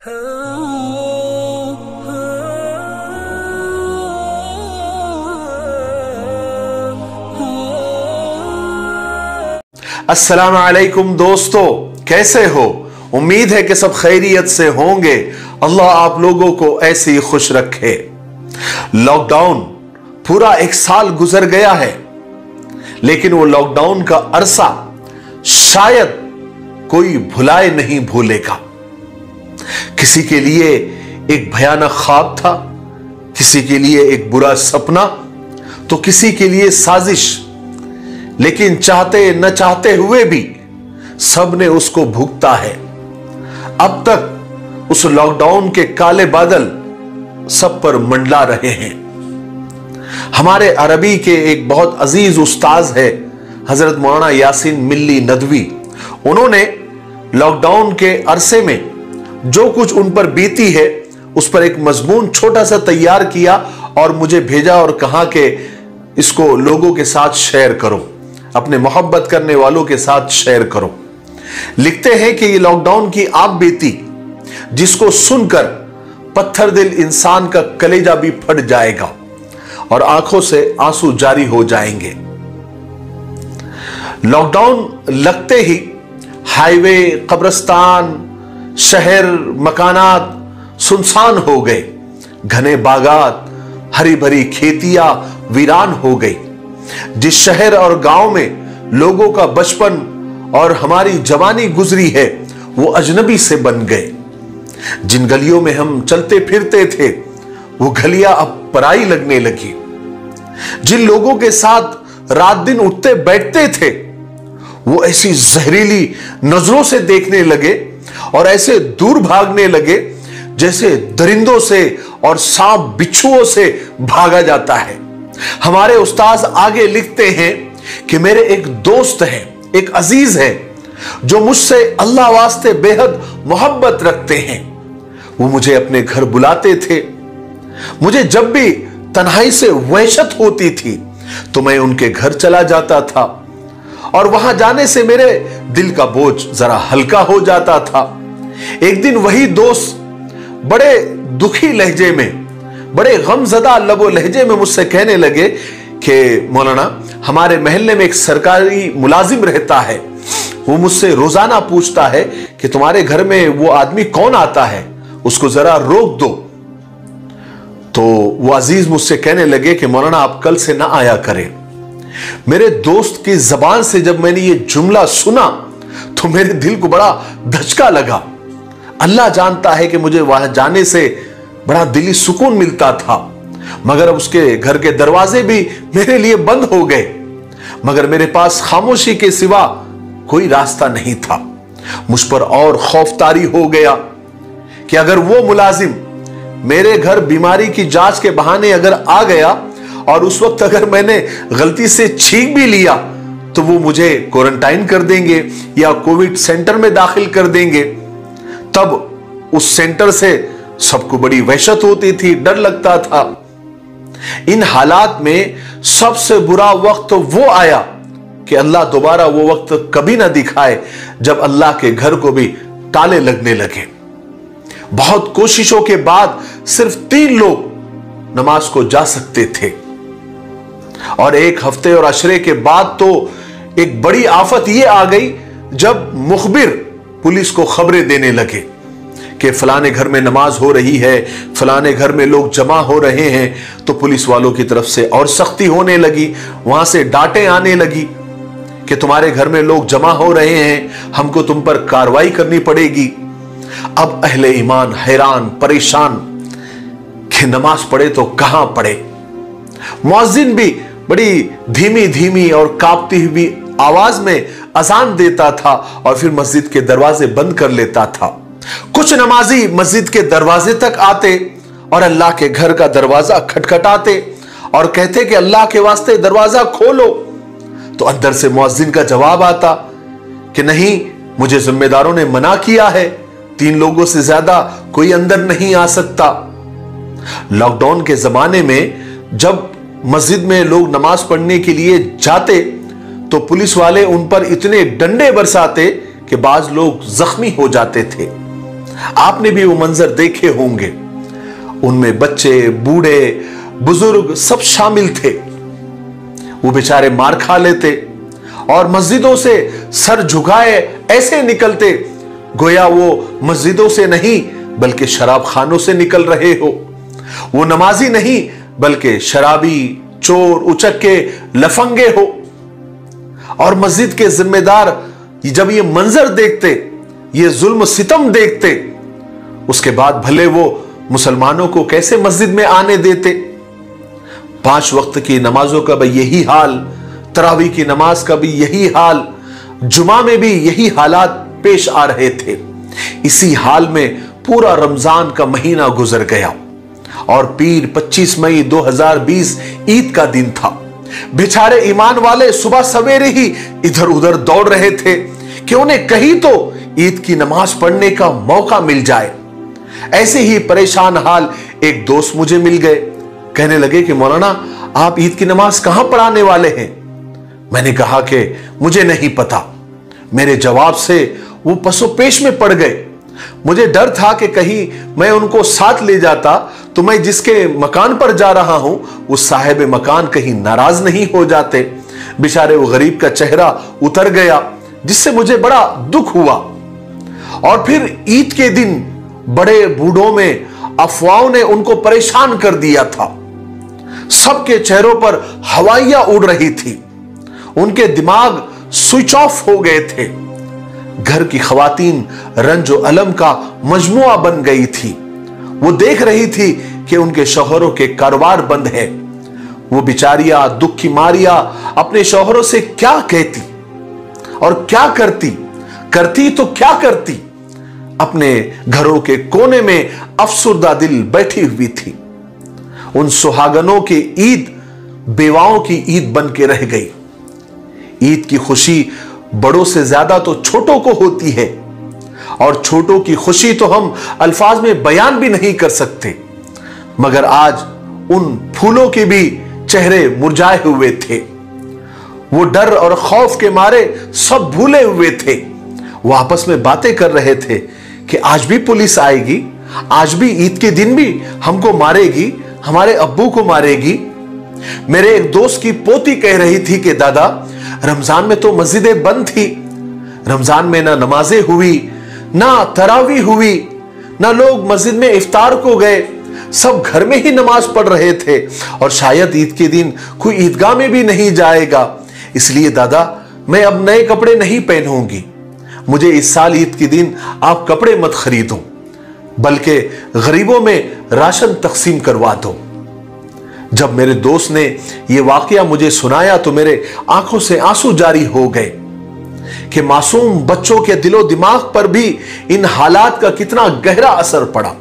अस्सलाम वालेकुम दोस्तों, कैसे हो? उम्मीद है कि सब खैरियत से होंगे। अल्लाह आप लोगों को ऐसे ही खुश रखे। लॉकडाउन पूरा 1 साल गुजर गया है, लेकिन वो लॉकडाउन का अरसा शायद कोई भुलाए नहीं भूलेगा। किसी के लिए एक भयानक ख्वाब था, किसी के लिए एक बुरा सपना, तो किसी के लिए साजिश, लेकिन चाहते न चाहते हुए भी सबने उसको भुगता है। अब तक उस लॉकडाउन के काले बादल सब पर मंडला रहे हैं। हमारे अरबी के एक बहुत अजीज उस्ताज है हजरत मौलाना यासीन मिल्ली नदवी। उन्होंने लॉकडाउन के अरसे में जो कुछ उन पर बीती है उस पर एक मजमून छोटा सा तैयार किया और मुझे भेजा और कहा कि इसको लोगों के साथ शेयर करो, अपने मोहब्बत करने वालों के साथ शेयर करो। लिखते हैं कि ये लॉकडाउन की आप बीती जिसको सुनकर पत्थर दिल इंसान का कलेजा भी फट जाएगा और आंखों से आंसू जारी हो जाएंगे। लॉकडाउन लगते ही हाईवे, कब्रिस्तान, शहर, मकानात सुनसान हो गए। घने बागात, हरी भरी खेतियां वीरान हो गई। जिस शहर और गांव में लोगों का बचपन और हमारी जवानी गुजरी है वो अजनबी से बन गए। जिन गलियों में हम चलते फिरते थे वो गलियां अब पराई लगने लगी। जिन लोगों के साथ रात दिन उठते बैठते थे वो ऐसी जहरीली नजरों से देखने लगे और ऐसे दूर भागने लगे जैसे दरिंदों से और सांप बिच्छुओं से भागा जाता है। हमारे उस्ताद आगे लिखते हैं कि मेरे एक दोस्त हैं, एक अजीज है जो मुझसे अल्लाह वास्ते बेहद मोहब्बत रखते हैं। वो मुझे अपने घर बुलाते थे। मुझे जब भी तन्हाई से वहशत होती थी तो मैं उनके घर चला जाता था और वहां जाने से मेरे दिल का बोझ जरा हल्का हो जाता था। एक दिन वही दोस्त बड़े दुखी लहजे में, बड़े गमजदा लबो लहजे में मुझसे कहने लगे कि मौलाना, हमारे मोहल्ले में एक सरकारी मुलाजिम रहता है। वो मुझसे रोजाना पूछता है कि तुम्हारे घर में वो आदमी कौन आता है, उसको जरा रोक दो। तो वो अजीज मुझसे कहने लगे कि मौलाना आप कल से ना आया करें। मेरे दोस्त की जबान से जब मैंने ये जुमला सुना तो मेरे दिल को बड़ा धचका लगा। अल्लाह जानता है कि मुझे वहां जाने से बड़ा दिली सुकून मिलता था, मगर अब उसके घर के दरवाजे भी मेरे लिए बंद हो गए। मगर मेरे पास खामोशी के सिवा कोई रास्ता नहीं था। मुझ पर और खौफतारी हो गया कि अगर वो मुलाजिम मेरे घर बीमारी की जांच के बहाने अगर आ गया और उस वक्त अगर मैंने गलती से छींक भी लिया तो वो मुझे क्वारंटाइन कर देंगे या कोविड सेंटर में दाखिल कर देंगे। तब उस सेंटर से सबको बड़ी वहशत होती थी, डर लगता था। इन हालात में सबसे बुरा वक्त वो आया कि अल्लाह दोबारा वो वक्त कभी ना दिखाए जब अल्लाह के घर को भी ताले लगने लगे। बहुत कोशिशों के बाद सिर्फ 3 लोग नमाज को जा सकते थे और 1 हफ्ते और अशरे के बाद तो एक बड़ी आफत यह आ गई जब मुखबिर पुलिस को खबरें देने लगे कि फलाने घर में नमाज हो रही है, फलाने घर में लोग जमा हो रहे हैं। तो पुलिस वालों की तरफ से और सख्ती होने लगी, वहां से डांटें आने लगी कि तुम्हारे घर में लोग जमा हो रहे हैं, हमको तुम पर कार्रवाई करनी पड़ेगी। अब अहले ईमान हैरान परेशान कि नमाज पढ़े तो कहां पढ़े। मुअज्जिन भी बड़ी धीमी धीमी और कांपती हुई आवाज में अजान देता था और फिर मस्जिद के दरवाजे बंद कर लेता था। कुछ नमाजी मस्जिद के दरवाजे तक आते और अल्लाह के घर का दरवाजा खटखटाते और कहते कि अल्लाह के वास्ते दरवाजा खोलो। तो अंदर से मुअज्जिन का जवाब आता कि नहीं, मुझे जिम्मेदारों ने मना किया है, 3 लोगों से ज्यादा कोई अंदर नहीं आ सकता। लॉकडाउन के जमाने में जब मस्जिद में लोग नमाज पढ़ने के लिए जाते तो पुलिस वाले उन पर इतने डंडे बरसाते कि बाज लोग जख्मी हो जाते थे। आपने भी वो मंजर देखे होंगे। उनमें बच्चे, बूढ़े, बुजुर्ग सब शामिल थे। वो बेचारे मार खा लेते और मस्जिदों से सर झुकाए ऐसे निकलते गोया वो मस्जिदों से नहीं बल्कि शराब खानों से निकल रहे हो। वो नमाजी नहीं बल्कि शराबी, चोर, उचक्के, लफंगे हो। और मस्जिद के जिम्मेदार जब ये मंजर देखते, ये जुल्म सितम देखते, उसके बाद भले वो मुसलमानों को कैसे मस्जिद में आने देते। 5 वक्त की नमाजों का भी यही हाल, तरावी की नमाज का भी यही हाल, जुमा में भी यही हालात पेश आ रहे थे। इसी हाल में पूरा रमजान का महीना गुजर गया और पीर 25 मई 2020 ईद का दिन था। बेचारे ईमान वाले सुबह सवेरे ही इधर उधर दौड़ रहे थे कि उन्हें कहीं तो ईद की नमाज पढ़ने का मौका मिल जाए। ऐसे ही परेशान हाल एक दोस्त मुझे मिल गए। कहने लगे कि मौलाना आप ईद की नमाज कहां पढ़ाने वाले हैं? मैंने कहा कि मुझे नहीं पता। मेरे जवाब से वो पसोपेश में पड़ गए। मुझे डर था कि कहीं मैं उनको साथ ले जाता तो मैं जिसके मकान पर जा रहा हूं वो साहिब मकान कहीं नाराज नहीं हो जाते। बेचारे वो गरीब का चेहरा उतर गया, जिससे मुझे बड़ा दुख हुआ। और फिर ईद के दिन बड़े बूढ़ों में अफवाहों ने उनको परेशान कर दिया था। सबके चेहरों पर हवाइयां उड़ रही थी, उनके दिमाग स्विच ऑफ हो गए थे। घर की खवातीन रंजो अलम का मजमुआ बन गई थी। वो देख रही थी कि उनके शौहरों के कारोबार बंद है। वो बिचारियां दुख की मारिया अपने शौहरों से क्या कहती और क्या करती तो क्या करती। अपने घरों के कोने में अफसुर्दा दिल बैठी हुई थी। उन सुहागनों की ईद बेवाओं की ईद बन के रह गई। ईद की खुशी बड़ों से ज्यादा तो छोटों को होती है और छोटों की खुशी तो हम अल्फाज में बयान भी नहीं कर सकते। मगर आज उन फूलों के भी चेहरे मुरझाए हुए थे। वो डर और खौफ के मारे सब भूले हुए थे। वो आपस में बातें कर रहे थे कि आज भी पुलिस आएगी, आज भी ईद के दिन भी हमको मारेगी, हमारे अब्बू को मारेगी। मेरे एक दोस्त की पोती कह रही थी कि दादा रमजान में तो मस्जिदें बंद थी, रमजान में ना नमाजें हुई, ना तरावी हुई, ना लोग मस्जिद में इफ्तार को गए, सब घर में ही नमाज पढ़ रहे थे और शायद ईद के दिन कोई ईदगाह में भी नहीं जाएगा। इसलिए दादा मैं अब नए कपड़े नहीं पहनूंगी, मुझे इस साल ईद के दिन आप कपड़े मत खरीदो बल्कि गरीबों में राशन तकसीम करवा दो। जब मेरे दोस्त ने यह वाकया मुझे सुनाया तो मेरे आंखों से आंसू जारी हो गए कि मासूम बच्चों के दिलो दिमाग पर भी इन हालात का कितना गहरा असर पड़ा।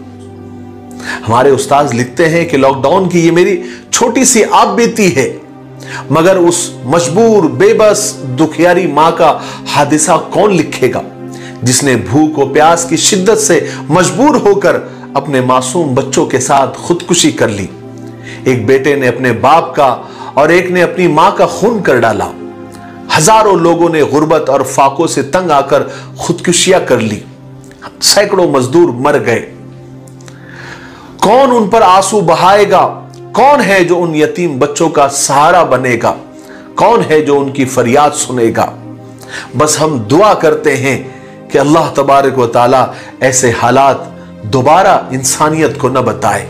हमारे उस्ताद लिखते हैं कि लॉकडाउन की ये मेरी छोटी सी आप बीती है, मगर उस मजबूर बेबस दुखियारी मां का हादिसा कौन लिखेगा जिसने भूख और प्यास की शिद्दत से मजबूर होकर अपने मासूम बच्चों के साथ खुदकुशी कर ली। एक बेटे ने अपने बाप का और एक ने अपनी मां का खून कर डाला। हजारों लोगों ने गुर्बत और फाकों से तंग आकर खुदकुशियां कर ली। सैकड़ों मजदूर मर गए। कौन उन पर आंसू बहाएगा? कौन है जो उन यतीम बच्चों का सहारा बनेगा? कौन है जो उनकी फरियाद सुनेगा? बस हम दुआ करते हैं कि अल्लाह तबारक व तआला ऐसे हालात दोबारा इंसानियत को न बताए।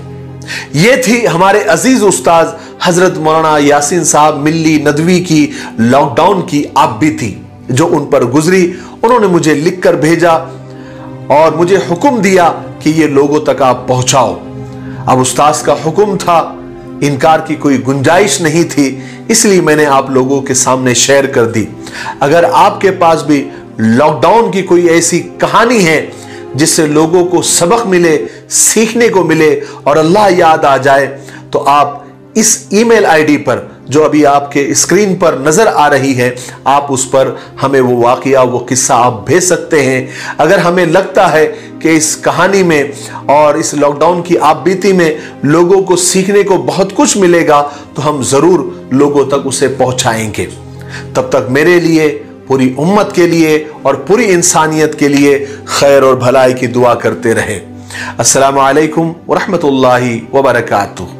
ये थी हमारे अजीज उस्ताद हजरत मौलाना यासीन साहब मिल्ली नदवी की लॉकडाउन की आप भी थी जो उन पर गुजरी। उन्होंने मुझे लिखकर भेजा और मुझे हुक्म दिया कि ये लोगों तक आप पहुंचाओ। अब उस्ताद का हुक्म था, इनकार की कोई गुंजाइश नहीं थी, इसलिए मैंने आप लोगों के सामने शेयर कर दी। अगर आपके पास भी लॉकडाउन की कोई ऐसी कहानी है जिससे लोगों को सबक मिले, सीखने को मिले और अल्लाह याद आ जाए, तो आप इस ईमेल आईडी पर जो अभी आपके स्क्रीन पर नजर आ रही है, आप उस पर हमें वो वाकया, वो किस्सा आप भेज सकते हैं। अगर हमें लगता है कि इस कहानी में और इस लॉकडाउन की आप बीती में लोगों को सीखने को बहुत कुछ मिलेगा तो हम जरूर लोगों तक उसे पहुंचाएंगे। तब तक मेरे लिए, पूरी उम्मत के लिए और पूरी इंसानियत के लिए खैर और भलाई की दुआ करते रहे। अस्सलामु अलैकुम व रहमतुल्लाहि व बरकातुहू।